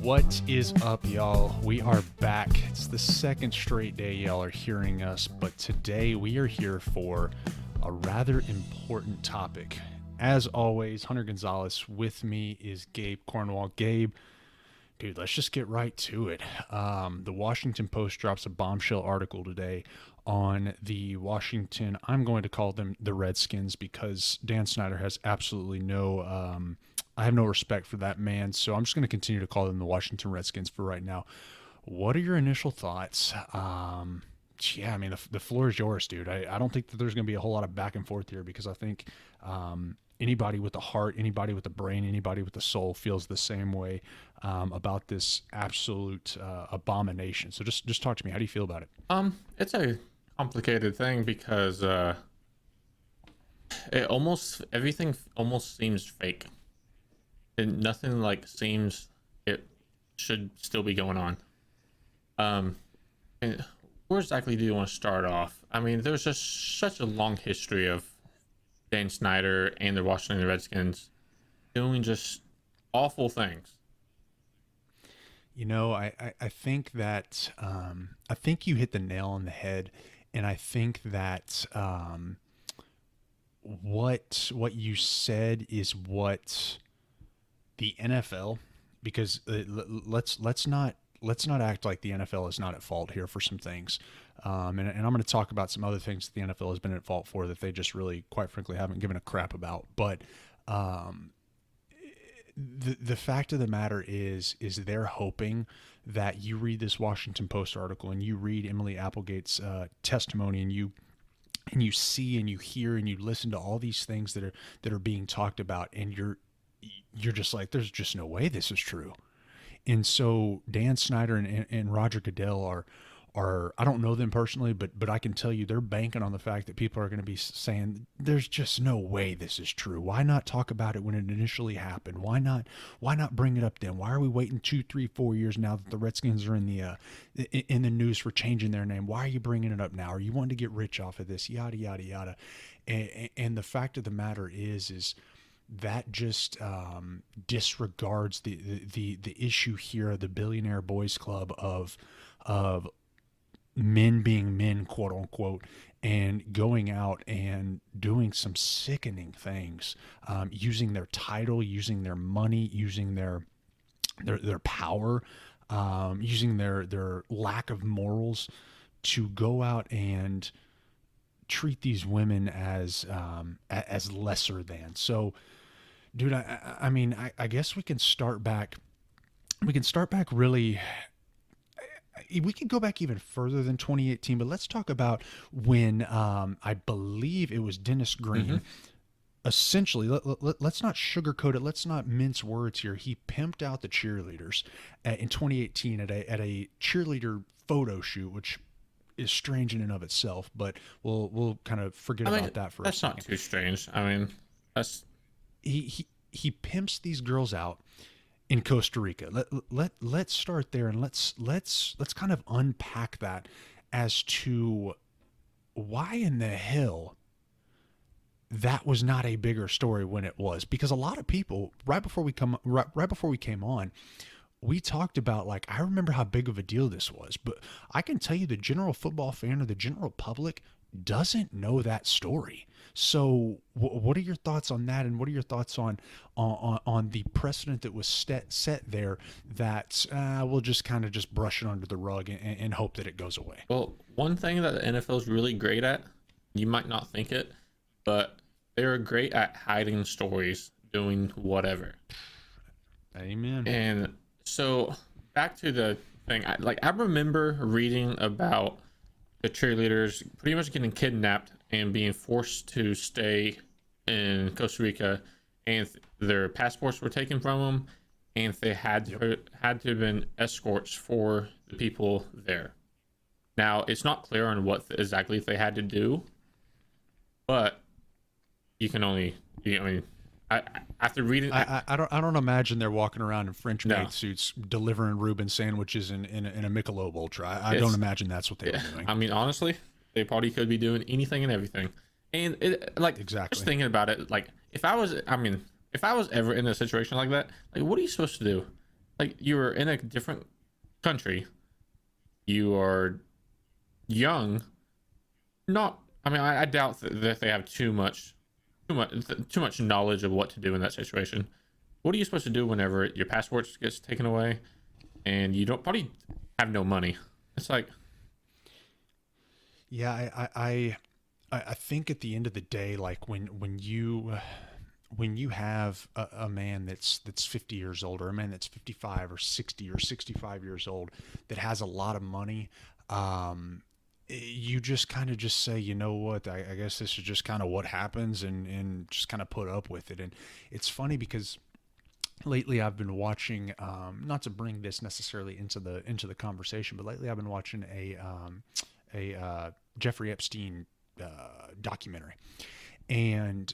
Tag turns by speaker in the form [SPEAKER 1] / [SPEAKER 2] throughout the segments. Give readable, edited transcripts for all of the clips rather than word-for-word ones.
[SPEAKER 1] What is up, y'all? We are back. It's the second straight day y'all are hearing us, but today we are here for a rather important topic. As always, Hunter Gonzalez. With me is Gabe Cornwall. Gabe, dude, let's just get right to it. The Washington Post drops a bombshell article today on the Washington, I'm going to call them the Redskins, because Dan Snyder has absolutely I have no respect for that man, so I'm just going to continue to call them the Washington Redskins for right now. What are your initial thoughts? Yeah, I mean, the floor is yours, dude. I don't think that there's going to be a whole lot of back and forth here, because I think anybody with a heart, anybody with a brain, anybody with a soul feels the same way about this absolute abomination. So just talk to me. How do you feel about it?
[SPEAKER 2] It's a complicated thing because everything almost seems fake. And nothing seems it should still be going on. And where exactly do you want to start off? I mean, there's just such a long history of Dan Snyder and the Washington Redskins doing just awful things.
[SPEAKER 1] You know, I think that I think you hit the nail on the head, and I think that what you said is what the NFL, because let's not act like the NFL is not at fault here for some things, and I'm going to talk about some other things that the NFL has been at fault for that they just really, quite frankly, haven't given a crap about. But the fact of the matter is they're hoping that you read this Washington Post article and you read Emily Applegate's testimony, and you see and you hear and you listen to all these things that are being talked about, and you're just like, there's just no way this is true. And so Dan Snyder and Roger Goodell are I don't know them personally, but I can tell you they're banking on the fact that people are going to be saying, there's just no way this is true. Why not talk about it when it initially happened? Why not bring it up then? Why are we waiting 2, 3, 4 years now that the Redskins are in the news for changing their name? Why are you bringing it up now? Are you wanting to get rich off of this? Yada, yada, yada. And the fact of the matter is that just disregards the issue here, the billionaire boys club of men being men, quote unquote, and going out and doing some sickening things, using their title, using their money, using their power, using their lack of morals to go out and treat these women as lesser than. So, dude, I mean, I guess we can start back. We can start back really. We can go back even further than 2018, but let's talk about when I believe it was Dennis Green. Mm-hmm. Essentially, let's not sugarcoat it. Let's not mince words here. He pimped out the cheerleaders in 2018 at a cheerleader photo shoot, which is strange in and of itself. But we'll kind of forget about that for a second.
[SPEAKER 2] That's not too strange. I mean, that's
[SPEAKER 1] he pimps these girls out in Costa Rica. Let's start there, and let's kind of unpack that as to why in the hell that was not a bigger story when it was. Because a lot of people right before we came on, we talked about, like, I remember how big of a deal this was, but I can tell you the general football fan or the general public doesn't know that story. So what are your thoughts on that, and what are your thoughts on the precedent that was set there that we'll just kind of just brush it under the rug and hope that it goes away?
[SPEAKER 2] Well, one thing that the NFL is really great at, you might not think it, but they're great at hiding stories, doing whatever.
[SPEAKER 1] Amen.
[SPEAKER 2] And so back to the thing, I remember reading about the cheerleaders pretty much getting kidnapped and being forced to stay in Costa Rica, and their passports were taken from them, and they had to have been escorts for the people there. Now, it's not clear on what exactly they had to do, but you can only, after reading,
[SPEAKER 1] I don't imagine they're walking around in French maid suits delivering Reuben sandwiches in a Michelob Ultra. I don't imagine that's what they were doing.
[SPEAKER 2] I mean, honestly, They probably could be doing anything and everything. And it, like, just
[SPEAKER 1] Exactly.
[SPEAKER 2] thinking about it, like, if I was ever in a situation like that, like, what are you supposed to do? Like, you're in a different country, you are young, not. I mean, I doubt that they have too much knowledge of what to do in that situation. What are you supposed to do whenever your passport gets taken away and you don't probably have no money? It's like,
[SPEAKER 1] Yeah, I think at the end of the day, like when you have a man that's 50 years old, or a man that's 55 or 60 or 65 years old that has a lot of money, you just kind of just say, you know what, I guess this is just kind of what happens, and just kind of put up with it. And it's funny because lately I've been watching, not to bring this necessarily into the conversation, but lately I've been watching a Jeffrey Epstein documentary. And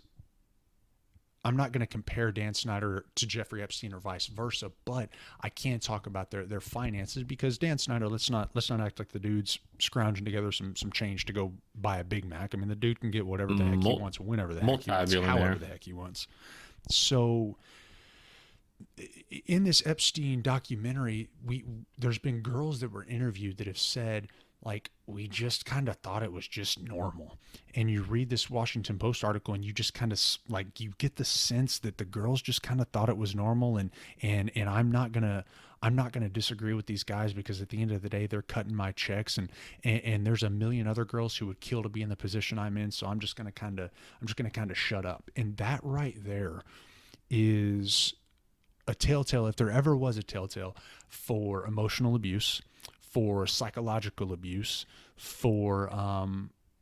[SPEAKER 1] I'm not going to compare Dan Snyder to Jeffrey Epstein or vice versa, but I can talk about their finances, because Dan Snyder, let's not act like the dude's scrounging together some change to go buy a Big Mac. I mean, the dude can get whatever the heck he wants, whenever the heck he wants, however the heck he wants. So in this Epstein documentary, there's been girls that were interviewed that have said, like, we just kind of thought it was just normal. And you read this Washington Post article, and you just kind of, like, you get the sense that the girls just kind of thought it was normal. And I'm not gonna disagree with these guys, because at the end of the day, they're cutting my checks, and there's a million other girls who would kill to be in the position I'm in. So I'm just gonna kind of shut up. And that right there is a telltale, if there ever was a telltale, for emotional abuse, for psychological abuse, for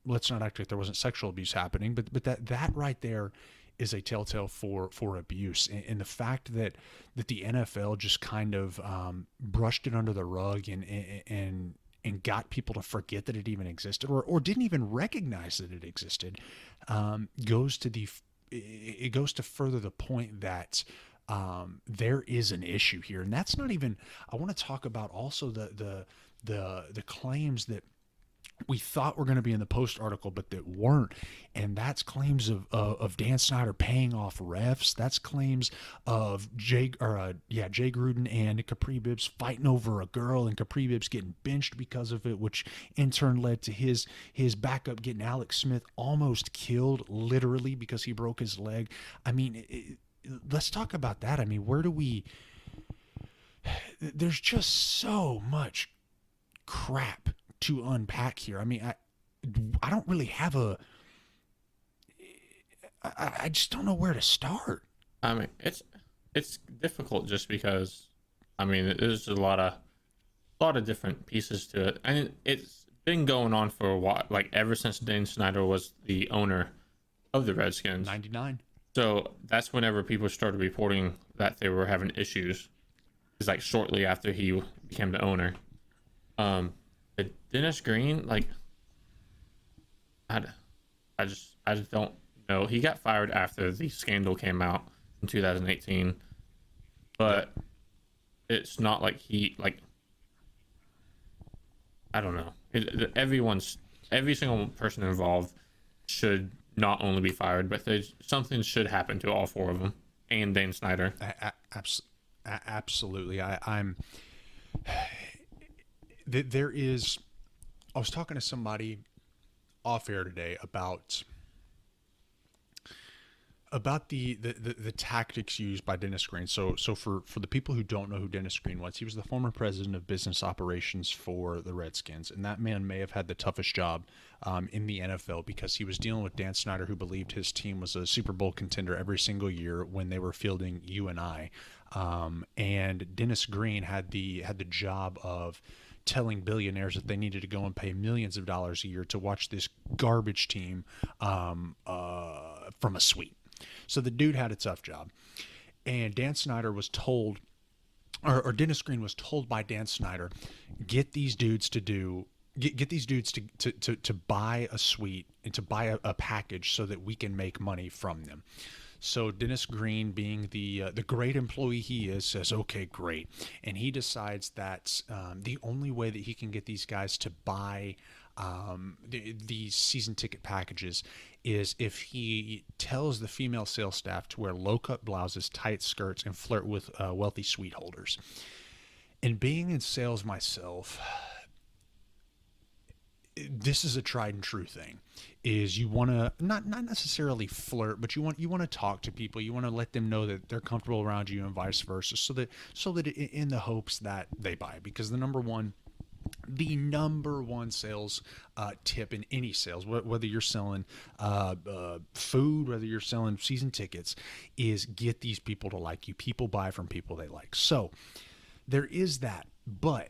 [SPEAKER 1] let's not act like there wasn't sexual abuse happening, but that right there is a telltale for abuse. And the fact that the NFL just kind of brushed it under the rug, and got people to forget that it even existed, or didn't even recognize that it existed, goes to it goes to further the point that there is an issue here. And that's not even, I want to talk about also the claims that we thought were going to be in the Post article, but that weren't. And that's claims of Dan Snyder paying off refs. That's claims of Jay Gruden and Capri Bibbs fighting over a girl, and Capri Bibbs getting benched because of it, which in turn led to his backup getting Alex Smith almost killed, literally, because he broke his leg. I mean, let's talk about that. I mean, there's just so much crap to unpack here. I mean, I don't really have I just don't know where to start.
[SPEAKER 2] I mean, it's difficult just because, I mean, there's a lot of different pieces to it, and it's been going on for a while, like ever since Dan Snyder was the owner of the Redskins.
[SPEAKER 1] 99.
[SPEAKER 2] So that's whenever people started reporting that they were having issues. It's like shortly after he became the owner. Dennis Green, like, I just don't know. He got fired after the scandal came out in 2018, but it's not like I don't know. Every single person involved should not only be fired, but something should happen to all four of them and Dan Snyder.
[SPEAKER 1] Absolutely. I'm. There is. I was talking to somebody off air today about the tactics used by Dennis Green. So for the people who don't know who Dennis Green was, he was the former president of business operations for the Redskins, and that man may have had the toughest job in the NFL, because he was dealing with Dan Snyder, who believed his team was a Super Bowl contender every single year when they were fielding you and I. And Dennis Green had the job of telling billionaires that they needed to go and pay millions of dollars a year to watch this garbage team from a suite. So the dude had a tough job. And Dan Snyder was told, or Dennis Green was told by Dan Snyder, get these dudes to buy a suite and to buy a package so that we can make money from them. So Dennis Green, being the great employee he is, says, okay, great. And he decides that the only way that he can get these guys to buy these season ticket packages is if he tells the female sales staff to wear low cut blouses, tight skirts, and flirt with wealthy suite holders. And being in sales myself, this is a tried and true thing. Is you want to not necessarily flirt, but you want to talk to people. You want to let them know that they're comfortable around you, and vice versa, so that in the hopes that they buy. Because the number one sales tip in any sales, whether you're selling food, whether you're selling season tickets, is get these people to like you. People buy from people they like. So there is that, but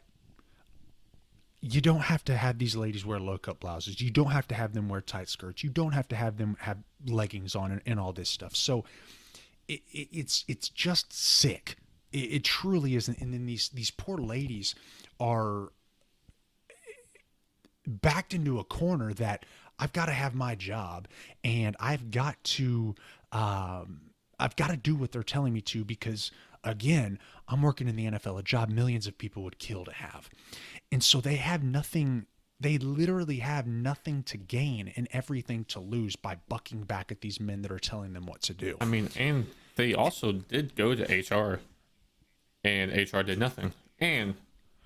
[SPEAKER 1] you don't have to have these ladies wear low cut blouses. You don't have to have them wear tight skirts. You don't have to have them have leggings on and all this stuff. So it's just sick. It truly isn't. And then these poor ladies are backed into a corner that I've got to have my job, and I've got to do what they're telling me to, because again, I'm working in the NFL, a job millions of people would kill to have. And so they have nothing, they literally have nothing to gain and everything to lose by bucking back at these men that are telling them what to do.
[SPEAKER 2] I mean, and they also did go to HR, and HR did nothing. And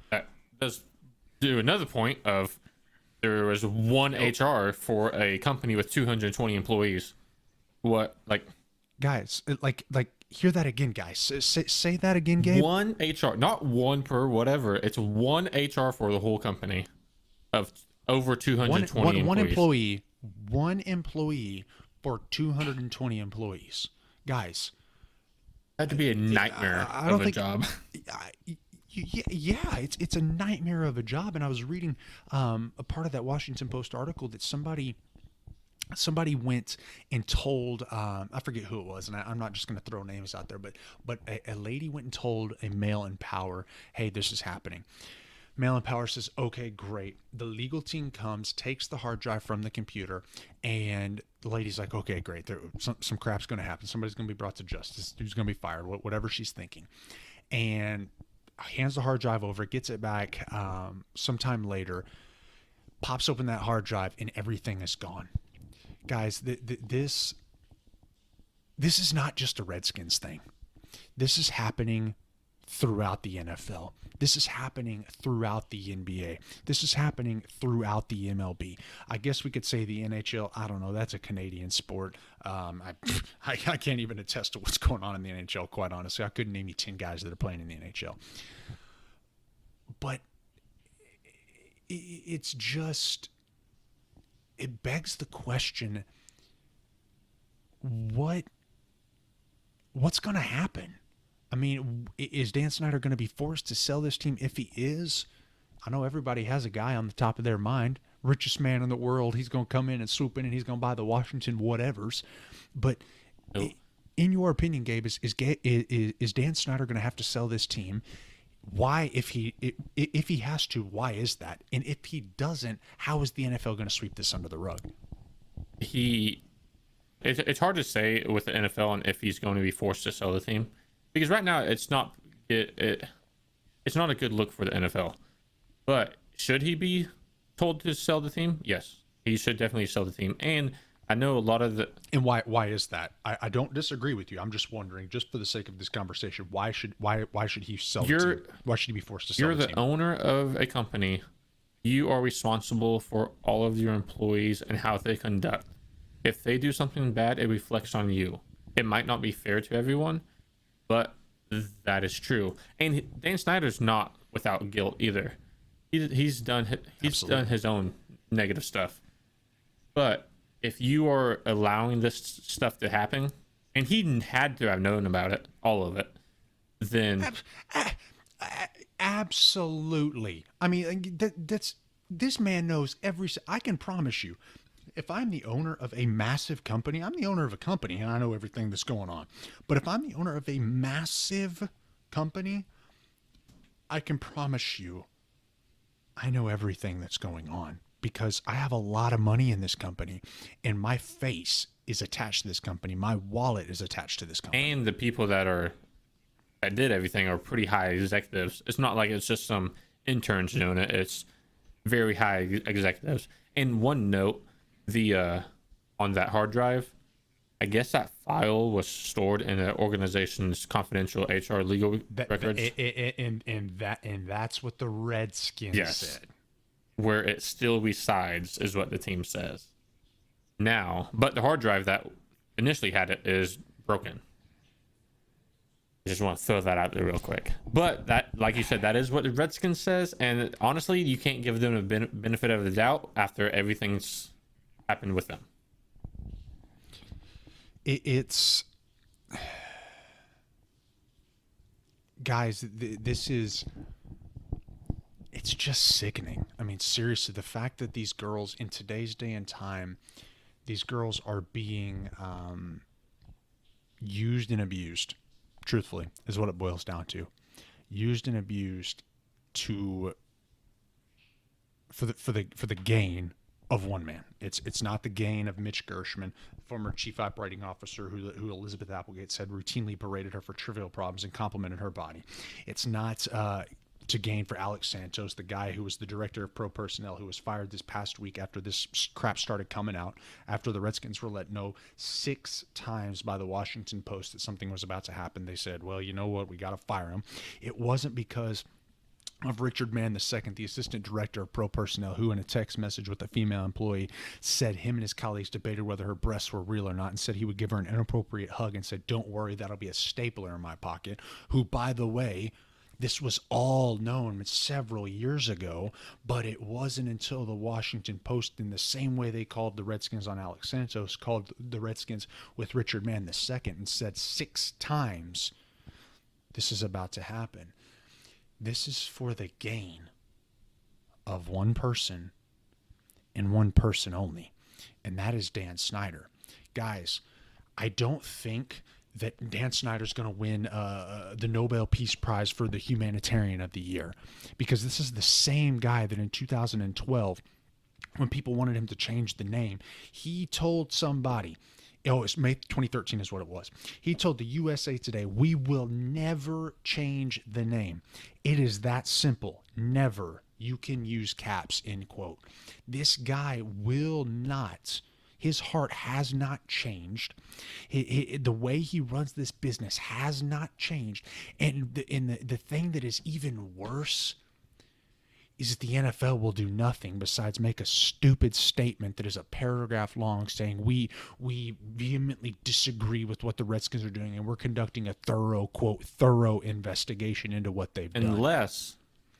[SPEAKER 2] that does do another point of there was one HR for a company with 220 employees. What, like...
[SPEAKER 1] Guys, like hear that again, guys. Say that again, Gabe.
[SPEAKER 2] One HR, not one per whatever. It's one HR for the whole company of over 220 employees. One employee for 220 employees.
[SPEAKER 1] Guys,
[SPEAKER 2] that'd be a nightmare of a job.
[SPEAKER 1] Yeah, it's a nightmare of a job. And I was reading a part of that Washington Post article that somebody went and told, I forget who it was, and I'm not just going to throw names out there, but a lady went and told a male in power, hey, this is happening. Male in power says, okay, great. The legal team comes, takes the hard drive from the computer, and the lady's like, okay, great. Some crap's going to happen. Somebody's going to be brought to justice. Who's going to be fired, whatever she's thinking. And hands the hard drive over, gets it back sometime later, pops open that hard drive, and everything is gone. Guys, this is not just a Redskins thing. This is happening throughout the NFL. This is happening throughout the NBA. This is happening throughout the MLB. I guess we could say the NHL. I don't know. That's a Canadian sport. I can't even attest to what's going on in the NHL, quite honestly. I couldn't name you 10 guys that are playing in the NHL. But it's just... it begs the question, what's going to happen? I mean, is Dan Snyder going to be forced to sell this team? If he is, I know everybody has a guy on the top of their mind, richest man in the world. He's going to come in and swoop in, and he's going to buy the Washington whatevers. But in your opinion, Gabe, is Dan Snyder going to have to sell this team? Why, if he has to, why is that? And if he doesn't, how is the NFL going to sweep this under the rug?
[SPEAKER 2] It's hard to say with the NFL and if he's going to be forced to sell the team, because right now it's not a good look for the NFL. But should he be told to sell the team? Yes, he should definitely sell the team. And I know a lot of the...
[SPEAKER 1] And why is that? I don't disagree with you. I'm just wondering, just for the sake of this conversation, why should he sell the team? Why should he be forced to sell the team?
[SPEAKER 2] You're the owner of a company. You are responsible for all of your employees and how they conduct. If they do something bad, it reflects on you. It might not be fair to everyone, but that is true. And Dan Snyder's not without guilt either. He's done his own negative stuff. But if you are allowing this stuff to happen, and he had to have known about it, all of it, then...
[SPEAKER 1] Absolutely. I mean, this man knows I can promise you, if I'm the owner of a massive company, I'm the owner of a company, and I know everything that's going on. But if I'm the owner of a massive company, I can promise you, I know everything that's going on. Because I have a lot of money in this company, and my face is attached to this company. My wallet is attached to this company.
[SPEAKER 2] And the people that did everything are pretty high executives. It's not like it's just some interns doing it. It's very high executives. And one note, the on that hard drive, I guess that file was stored in an organization's confidential HR legal records.
[SPEAKER 1] And that's what the Redskins
[SPEAKER 2] Yes.
[SPEAKER 1] said.
[SPEAKER 2] Where it still resides is what the team says. Now, but the hard drive that initially had it is broken. I just want to throw that out there real quick. But that, like you said, that is what the Redskins says, and honestly, you can't give them a benefit of the doubt after everything's happened with them.
[SPEAKER 1] It's guys, this is, it's just sickening. I mean, seriously, the fact that these girls in today's day and time, these girls are being used and abused, truthfully, is what it boils down to. Used and abused for the gain of one man. It's not the gain of Mitch Gershman, former chief operating officer who Elizabeth Applegate said routinely berated her for trivial problems and complimented her body. It's not to gain for Alex Santos, the guy who was the director of pro personnel, who was fired this past week after this crap started coming out, after the Redskins were let know 6 times by the Washington Post that something was about to happen. They said, well, you know what, we got to fire him. It wasn't because of Richard Mann II, the assistant director of pro personnel, who in a text message with a female employee said him and his colleagues debated whether her breasts were real or not, and said he would give her an inappropriate hug and said, don't worry, that'll be a stapler in my pocket, who, by the way, this was all known several years ago, but it wasn't until the Washington Post, in the same way they called the Redskins on Alex Santos, called the Redskins with Richard Mann II and said 6 times, this is about to happen. This is for the gain of one person and one person only, and that is Dan Snyder. Guys, I don't think that Dan Snyder's going to win the Nobel Peace Prize for the Humanitarian of the Year, because this is the same guy that in 2012, when people wanted him to change the name, he told somebody, it's May 2013 is what it was. He told the USA Today, we will never change the name. It is that simple. Never. You can use caps, end quote. This guy will not. His heart has not changed. The way he runs this business has not changed. And the thing that is even worse is that the NFL will do nothing besides make a stupid statement that is a paragraph long saying we vehemently disagree with what the Redskins are doing and we're conducting a thorough, quote, thorough investigation into what they've done.
[SPEAKER 2] Unless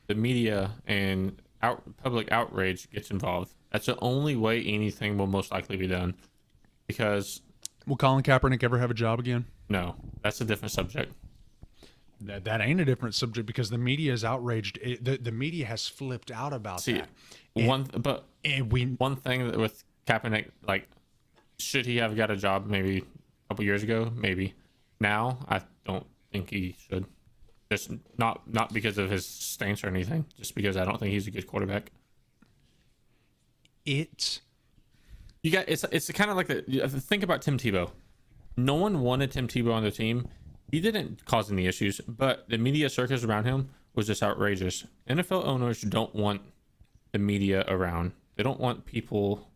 [SPEAKER 2] the media and public outrage gets involved. That's the only way anything will most likely be done. Because...
[SPEAKER 1] Will Colin Kaepernick ever have a job again?
[SPEAKER 2] No, that's a different subject.
[SPEAKER 1] That ain't a different subject, because the media is outraged. The media has flipped out about that.
[SPEAKER 2] One thing that with Kaepernick, like, should he have got a job maybe a couple years ago? Maybe. Now, I don't think he should. Just not because of his stance or anything. Just because I don't think he's a good quarterback. It's kind of like think about Tim Tebow. No one wanted Tim Tebow on the team. He didn't cause any issues, but the media circus around him was just outrageous. NFL owners don't want the media around. They don't want people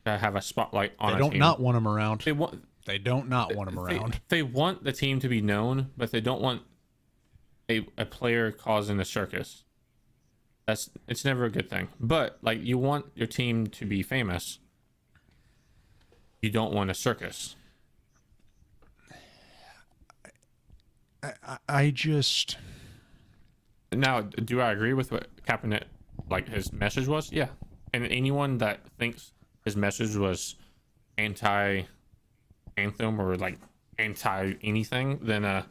[SPEAKER 2] to have a spotlight on a team.
[SPEAKER 1] They don't not want them around. They don't not want them around.
[SPEAKER 2] They want the team to be known, but they don't want a player causing a circus. It's never a good thing. But like, you want your team to be famous. You don't want a circus.
[SPEAKER 1] I just...
[SPEAKER 2] Now, do I agree with what Kaepernick, like, his message was? Yeah. And anyone that thinks his message was anti-anthem or, like, anti-anything, then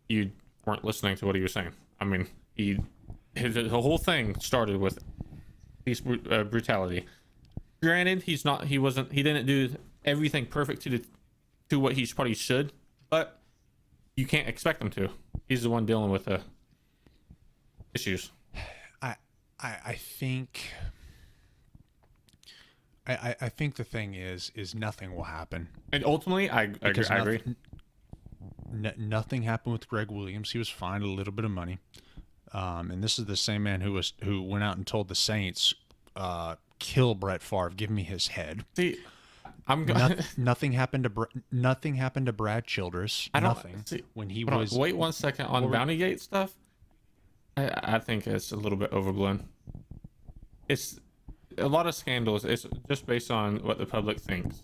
[SPEAKER 2] you weren't listening to what he was saying. I mean, the whole thing started with police brutality. Granted, he didn't do everything perfect to what he probably should, but you can't expect him to. He's the one dealing with the issues.
[SPEAKER 1] I think the thing is nothing will happen.
[SPEAKER 2] And ultimately, I agree.
[SPEAKER 1] Nothing happened with Greg Williams. He was fined a little bit of money. and this is the same man who went out and told the Saints, kill Brett Favre, give me his head.
[SPEAKER 2] See, I'm going.
[SPEAKER 1] Nothing happened to nothing happened to Brad Childress.
[SPEAKER 2] I don't
[SPEAKER 1] Nothing
[SPEAKER 2] see,
[SPEAKER 1] when he
[SPEAKER 2] hold on,
[SPEAKER 1] was.
[SPEAKER 2] wait 1 second on Bountygate stuff. I think it's a little bit overblown. It's a lot of scandals. It's just based on what the public thinks.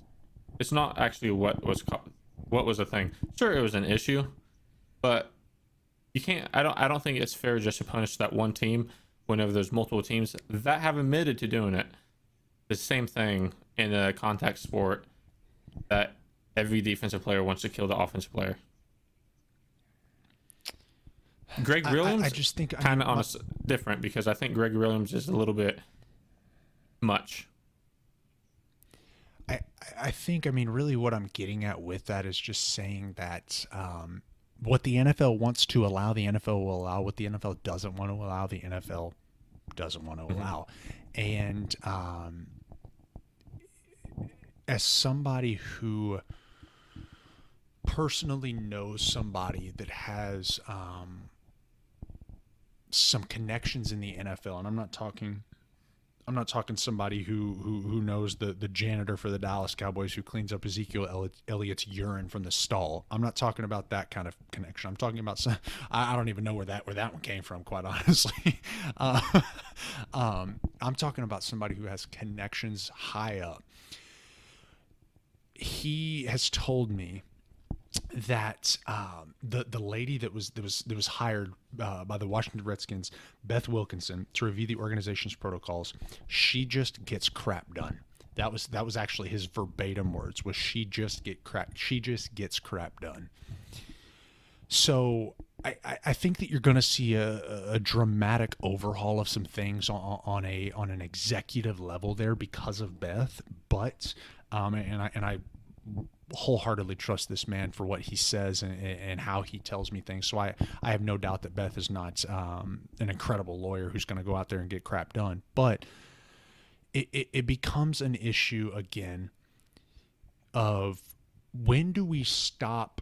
[SPEAKER 2] It's not actually what was a thing. Sure, it was an issue, but you can't. I don't think it's fair just to punish that one team whenever there's multiple teams that have admitted to doing it. The same thing in a contact sport, that every defensive player wants to kill the offensive player. Greg Williams,
[SPEAKER 1] I just think
[SPEAKER 2] kind of different, because I think Greg Williams is a little bit much.
[SPEAKER 1] I think, I mean, really what I'm getting at with that is just saying that what the NFL wants to allow, the NFL will allow. What the NFL doesn't want to allow, the NFL doesn't want to allow. And as somebody who personally knows somebody that has some connections in the NFL, and I'm not talking somebody who knows the janitor for the Dallas Cowboys who cleans up Ezekiel Elliott's urine from the stall. I'm not talking about that kind of connection. I'm talking about some, I don't even know where that one came from, quite honestly. I'm talking about somebody who has connections high up. He has told me that the lady that was hired by the Washington Redskins, Beth Wilkinson, to review the organization's protocols, she just gets crap done. That was actually his verbatim words, was she just gets crap done. So I think that you're going to see a dramatic overhaul of some things on an executive level there because of Beth, but and I wholeheartedly trust this man for what he says and how he tells me things. So I have no doubt that Beth is not an incredible lawyer who's going to go out there and get crap done. But it becomes an issue again of when do we stop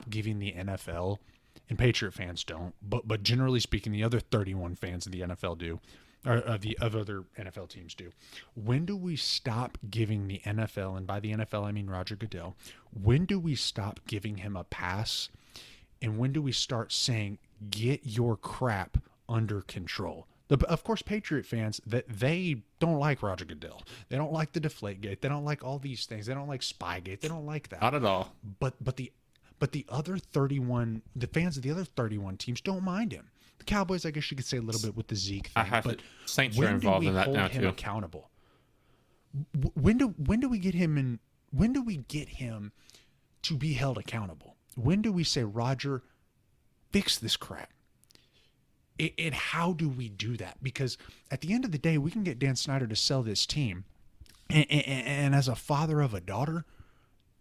[SPEAKER 1] giving the NFL, and Patriot fans don't, but generally speaking, the other 31 fans of the NFL do, or of other NFL teams do. When do we stop giving the NFL, and by the NFL I mean Roger Goodell, when do we stop giving him a pass, and when do we start saying, get your crap under control? Of course, Patriot fans, that they don't like Roger Goodell. They don't like the Deflategate. They don't like all these things. They don't like Spygate. They don't like that.
[SPEAKER 2] Not at all.
[SPEAKER 1] But the other 31, the fans of the other 31 teams don't mind him. The Cowboys, I guess you could say a little bit with the Zeke thing. But
[SPEAKER 2] Saints are involved in that now too.
[SPEAKER 1] Accountable? When do we get him in? When do we get him to be held accountable? When do we say, Roger, fix this crap? And how do we do that? Because at the end of the day, we can get Dan Snyder to sell this team. And as a father of a daughter,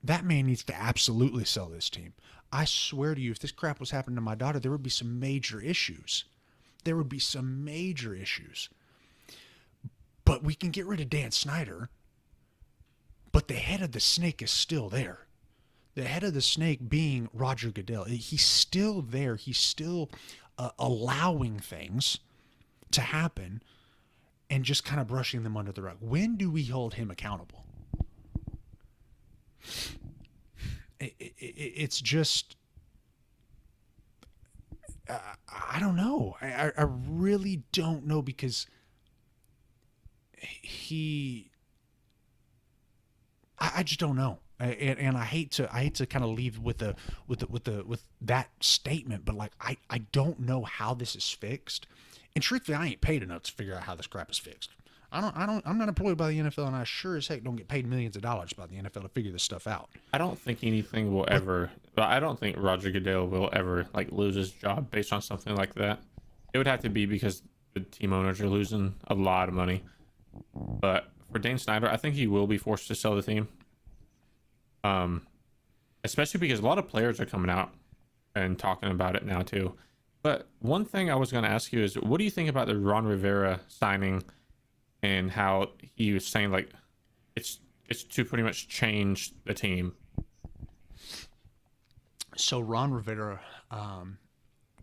[SPEAKER 1] that man needs to absolutely sell this team. I swear to you, if this crap was happening to my daughter, there would be some major issues. There would be some major issues. But we can get rid of Dan Snyder, but the head of the snake is still there. The head of the snake being Roger Goodell. He's still there. He's still allowing things to happen and just kind of brushing them under the rug. When do we hold him accountable? It's just, I don't know. I really don't know, because I just don't know. And I hate to kind of leave with that statement, but like I don't know how this is fixed. And truthfully, I ain't paid enough to figure out how this crap is fixed. I'm not employed by the NFL, and I sure as heck don't get paid millions of dollars by the NFL to figure this stuff out.
[SPEAKER 2] I don't think anything will ever. I don't think Roger Goodell will ever lose his job based on something like that. It would have to be because the team owners are losing a lot of money. But for Dan Snyder, I think he will be forced to sell the team. Especially because a lot of players are coming out and talking about it now too. But one thing I was going to ask you is, what do you think about the Ron Rivera signing, and how he was saying it's to pretty much change the team?
[SPEAKER 1] So Ron Rivera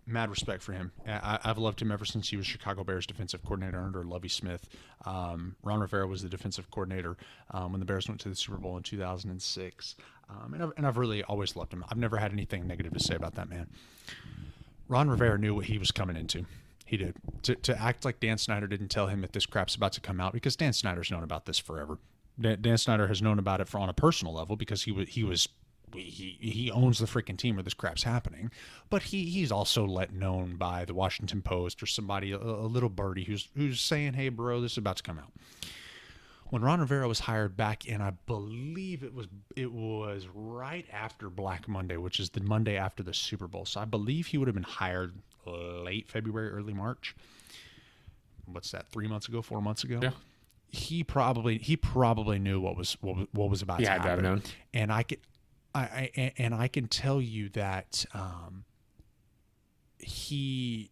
[SPEAKER 1] mad respect for him. I've loved him ever since he was Chicago Bears defensive coordinator under Lovie Smith. Ron Rivera was the defensive coordinator when the Bears went to the Super Bowl in 2006. And I've really always loved him. I've never had anything negative to say about that man. Ron Rivera knew what he was coming into. He did. To act like Dan Snyder didn't tell him that this crap's about to come out, because Dan Snyder's known about this forever. Dan Snyder has known about it on a personal level because he owns the freaking team where this crap's happening. But he's also let known by the Washington Post or somebody, a little birdie who's saying, hey, bro, this is about to come out. When Ron Rivera was hired back in, I believe it was right after Black Monday, which is the Monday after the Super Bowl. So I believe he would have been hired late February, early March. What's that? 3 months ago, 4 months ago?
[SPEAKER 2] Yeah.
[SPEAKER 1] He probably knew what was about to happen. Known. And I can tell you that he's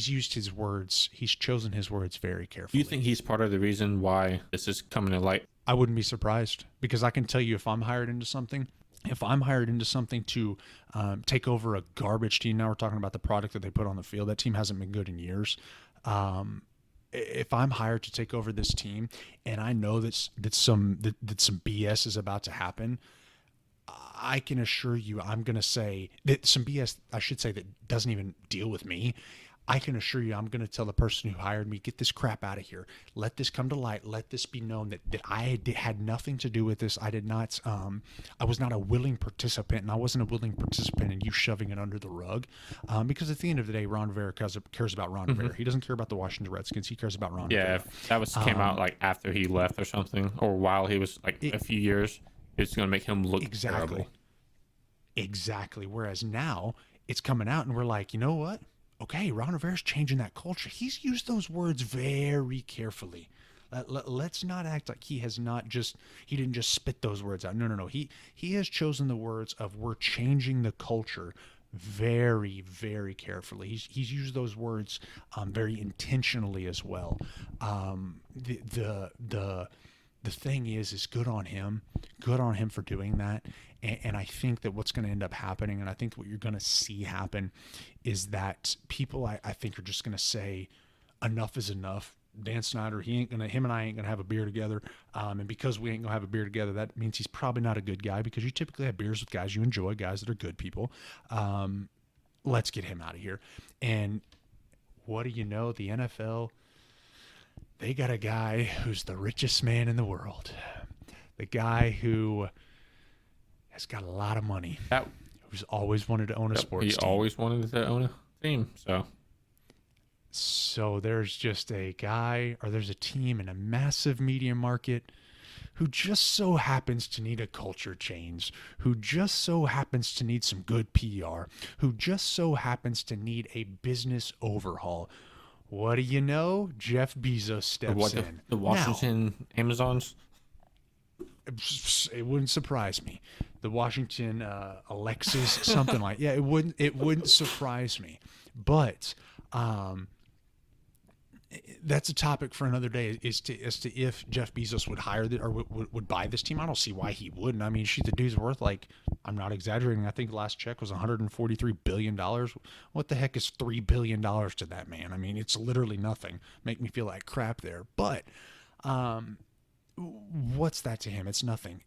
[SPEAKER 1] used his words. He's chosen his words very carefully.
[SPEAKER 2] Do you think he's part of the reason why this is coming to light?
[SPEAKER 1] I wouldn't be surprised, because I can tell you, if I'm hired into something to take over a garbage team, now we're talking about the product that they put on the field. That team hasn't been good in years. If I'm hired to take over this team and I know that some BS is about to happen, I can assure you I'm going to say that some BS, I should say, that doesn't even deal with me. I can assure you I'm going to tell the person who hired me, get this crap out of here. Let this come to light. Let this be known that I had nothing to do with this. I did not, I was not a willing participant, and I wasn't a willing participant in you shoving it under the rug. Because at the end of the day, Ron Rivera cares about Ron Rivera. He doesn't care about the Washington Redskins. He cares about Ron Rivera.
[SPEAKER 2] Yeah, if that came out like after he left or something, or while he was like a few years, it's going to make him look terrible.
[SPEAKER 1] Exactly. Whereas now it's coming out and we're like, you know what? Okay, Ron Rivera's changing that culture. He's used those words very carefully. Let's not act like he didn't just spit those words out. No. He has chosen the words of, we're changing the culture, very, very carefully. He's used those words very intentionally as well. The thing is good on him for doing that. And I think that what's going to end up happening, and I think what you're going to see happen, is that people, I think, are just going to say, enough is enough. Dan Snyder, him and I ain't going to have a beer together. And because we ain't going to have a beer together, that means he's probably not a good guy, because you typically have beers with guys you enjoy, guys that are good people. Let's get him out of here. And what do you know? The NFL, they got a guy who's the richest man in the world. The guy who has got a lot of money. Who's always wanted to own a sports team.
[SPEAKER 2] He always wanted to own a team.
[SPEAKER 1] So there's just a guy, or there's a team in a massive media market who just so happens to need a culture change, who just so happens to need some good PR, who just so happens to need a business overhaul. What do you know? Jeff Bezos steps in.
[SPEAKER 2] The Washington Amazons?
[SPEAKER 1] It wouldn't surprise me. The Washington Alexas, something like, yeah, it wouldn't surprise me. But that's a topic for another day, as to if Jeff Bezos would hire or would buy this team. I don't see why he wouldn't. I mean, the dude's worth, like, I'm not exaggerating, I think the last check was $143 billion. What the heck is $3 billion to that man? I mean, it's literally nothing. Make me feel like crap there. But what's that to him? It's nothing.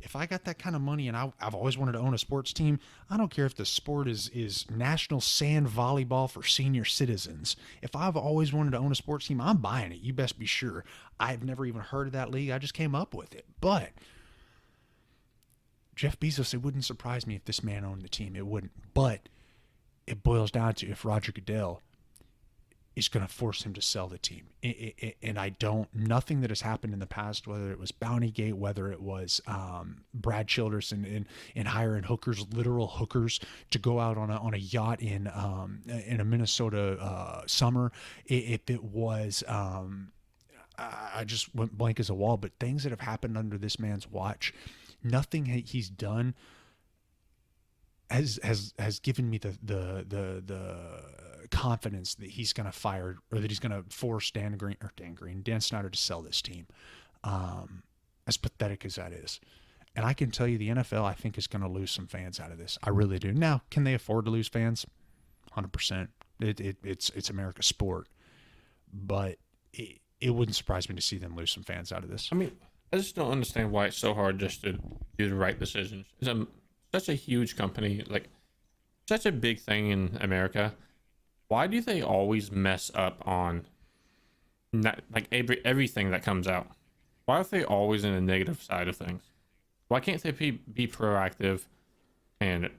[SPEAKER 1] If I got that kind of money, and I've always wanted to own a sports team, I don't care if the sport is national sand volleyball for senior citizens. If I've always wanted to own a sports team, I'm buying it. You best be sure. I've never even heard of that league. I just came up with it. But Jeff Bezos, it wouldn't surprise me if this man owned the team. It wouldn't. But it boils down to if Roger Goodell is going to force him to sell the team. And nothing that has happened in the past, whether it was Bountygate, whether it was Brad Childress and hiring hookers, literal hookers, to go out on a yacht in a Minnesota summer, if it was, I just went blank as a wall, but things that have happened under this man's watch, nothing he's done has given me the confidence that he's going to fire, or that he's going to force Dan Snyder to sell this team. As pathetic as that is. And I can tell you the NFL, I think, is going to lose some fans out of this. I really do. Now, can they afford to lose fans? 100%. It's America's sport, but it wouldn't surprise me to see them lose some fans out of this.
[SPEAKER 2] I mean, I just don't understand why it's so hard just to do the right decisions. Such a huge company, like such a big thing in America. Why do they always mess up on everything that comes out? Why are they always in the negative side of things? Why can't they be proactive and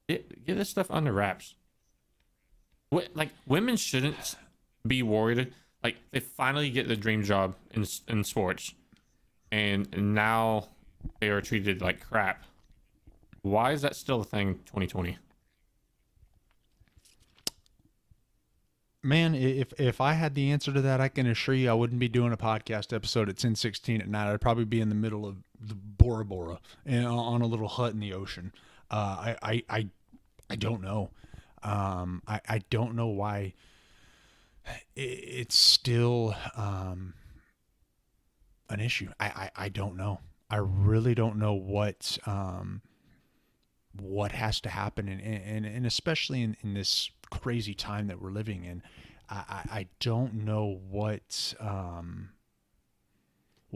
[SPEAKER 2] get this stuff under wraps? Like, women shouldn't be worried. Like, they finally get the dream job in sports, and now they are treated like crap. Why is that still a thing in 2020?
[SPEAKER 1] Man, if I had the answer to that, I can assure you I wouldn't be doing a podcast episode at 10:16 at night. I'd probably be in the middle of the Bora Bora and on a little hut in the ocean. I don't know. I don't know why it's still an issue. I don't know. I really don't know what has to happen, and especially in this crazy time that we're living in. I don't know what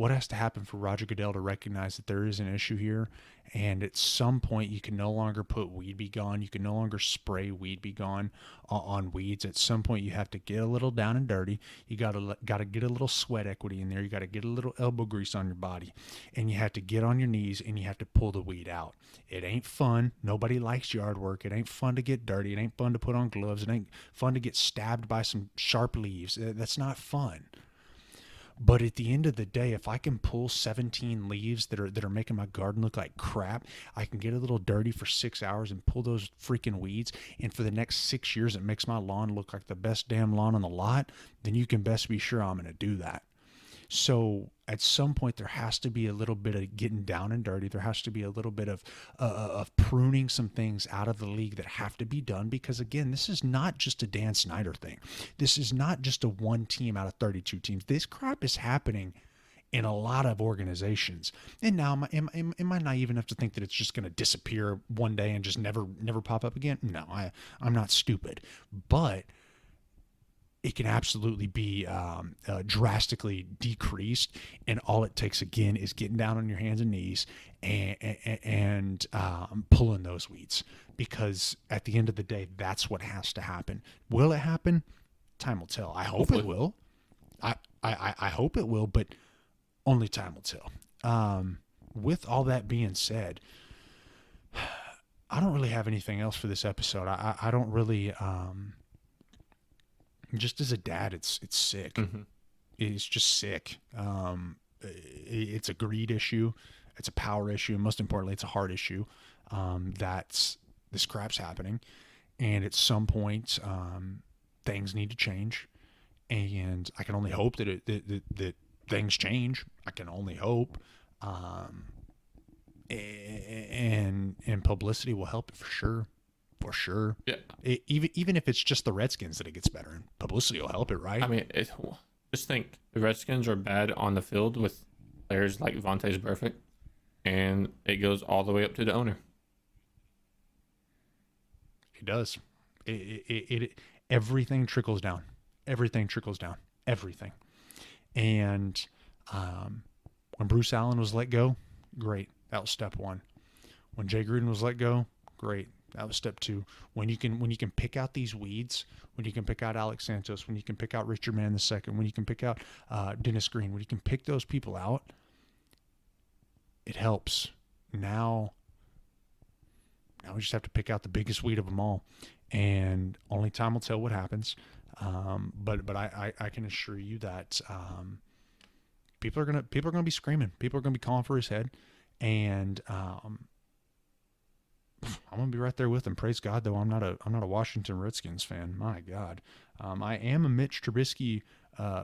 [SPEAKER 1] has to happen for Roger Goodell to recognize that there is an issue here, and at some point you can no longer put Weed Be Gone. You can no longer spray Weed Be Gone on weeds. At some point you have to get a little down and dirty. You gotta get a little sweat equity in there. You gotta get a little elbow grease on your body, and you have to get on your knees and you have to pull the weed out. It ain't fun. Nobody likes yard work. It ain't fun to get dirty. It ain't fun to put on gloves. It ain't fun to get stabbed by some sharp leaves. That's not fun. But at the end of the day, if I can pull 17 leaves that are making my garden look like crap, I can get a little dirty for 6 hours and pull those freaking weeds, and for the next 6 years it makes my lawn look like the best damn lawn on the lot, then you can best be sure I'm going to do that. So at some point there has to be a little bit of getting down and dirty. There has to be a little bit of pruning some things out of the league that have to be done, because again, this is not just a Dan Snyder thing. This is not just a one team out of 32 teams. This crap is happening in a lot of organizations. And now am I naive enough to think that it's just going to disappear one day and just never pop up again? No, I'm not stupid. But it can absolutely be drastically decreased, and all it takes again is getting down on your hands and knees and pulling those weeds, because at the end of the day, that's what has to happen. Will it happen? Time will tell. I hope it will. I hope it will, but only time will tell. With all that being said, I don't really have anything else for this episode. I don't really. Just as a dad, it's sick. Mm-hmm. It's just sick. It's a greed issue. It's a power issue. And most importantly, it's a heart issue. That's this crap's happening. And at some point, things need to change. And I can only hope that that things change. I can only hope. And publicity will help it for sure. For sure.
[SPEAKER 2] Yeah.
[SPEAKER 1] Even if it's just the Redskins that it gets better, and publicity will help it, right?
[SPEAKER 2] I mean, just think the Redskins are bad on the field with players like Vontae's perfect, and it goes all the way up to the owner.
[SPEAKER 1] It does. It everything trickles down. Everything trickles down. Everything. And when Bruce Allen was let go, great. That was step one. When Jay Gruden was let go, great. That was step two. When you can pick out these weeds, when you can pick out Alex Santos, when you can pick out Richard Mann II, when you can pick out Dennis Green, when you can pick those people out, it helps. Now we just have to pick out the biggest weed of them all, and only time will tell what happens. But I can assure you that people are gonna be screaming. People are gonna be calling for his head, and I'm gonna be right there with them. Praise God, though I'm not a Washington Redskins fan. My God, I am a Mitch Trubisky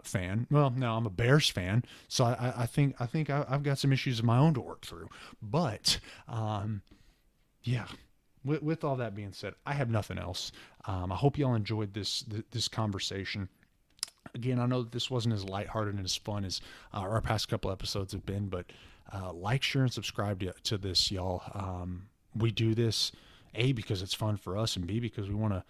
[SPEAKER 1] fan. Well, no, I'm a Bears fan. So I think I've got some issues of my own to work through. But yeah. With all that being said, I have nothing else. I hope y'all enjoyed this conversation. Again, I know that this wasn't as lighthearted and as fun as our past couple episodes have been, but like, share, and subscribe to this, y'all. We do this, A, because it's fun for us, and B, because we want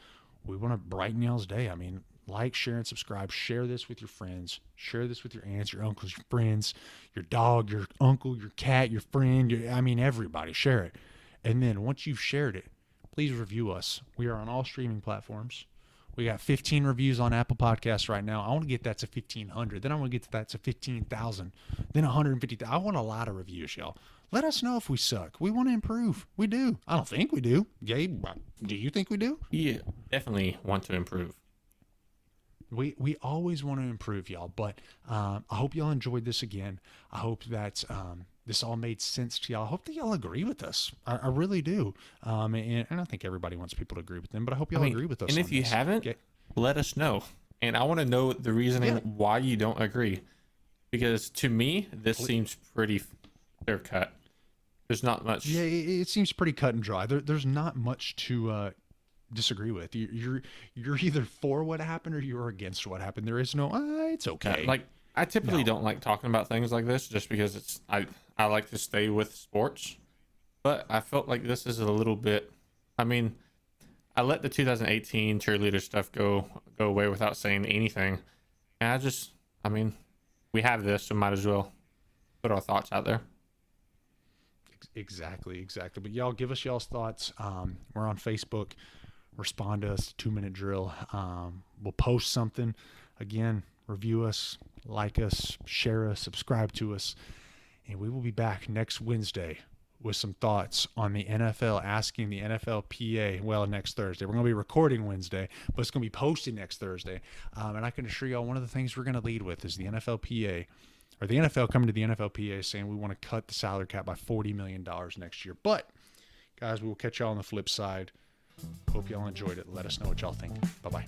[SPEAKER 1] we want to brighten y'all's day. I mean, like, share, and subscribe. Share this with your friends. Share this with your aunts, your uncles, your friends, your dog, your uncle, your cat, your friend. I mean, everybody. Share it. And then once you've shared it, please review us. We are on all streaming platforms. We got 15 reviews on Apple Podcasts right now. I want to get that to 1,500. Then I want to get that to 15,000. Then 150,000. I want a lot of reviews, y'all. Let us know if we suck. We want to improve. We do. I don't think we do. Gabe, do you think we do?
[SPEAKER 2] Yeah, definitely want to improve.
[SPEAKER 1] We always want to improve, y'all. But I hope y'all enjoyed this again. I hope that this all made sense to y'all. I hope that y'all agree with us. I really do. And I think everybody wants people to agree with them, but I hope y'all agree with us.
[SPEAKER 2] And if you haven't, let us know. And I want to know the reasoning why you don't agree. Because to me, this seems pretty clear cut. There's not much.
[SPEAKER 1] Yeah, it seems pretty cut and dry. There's not much to disagree with. You're either for what happened or you're against what happened. There is no, it's okay.
[SPEAKER 2] Like, I typically don't like talking about things like this just because I like to stay with sports. But I felt like this is a little bit, I mean, I let the 2018 cheerleader stuff go away without saying anything. And I mean, we have this, so might as well put our thoughts out there.
[SPEAKER 1] Exactly. But y'all give us y'all's thoughts. We're on Facebook. Respond to us, 2-minute drill. We'll post something. Again, review us, like us, share us, subscribe to us. And we will be back next Wednesday with some thoughts on the NFL, asking the NFLPA. Well, next Thursday. We're going to be recording Wednesday, but it's going to be posted next Thursday. And I can assure y'all one of the things we're going to lead with is the NFLPA, or the NFL coming to the NFLPA saying we want to cut the salary cap by $40 million next year. But, guys, we will catch y'all on the flip side. Hope y'all enjoyed it. Let us know what y'all think. Bye-bye.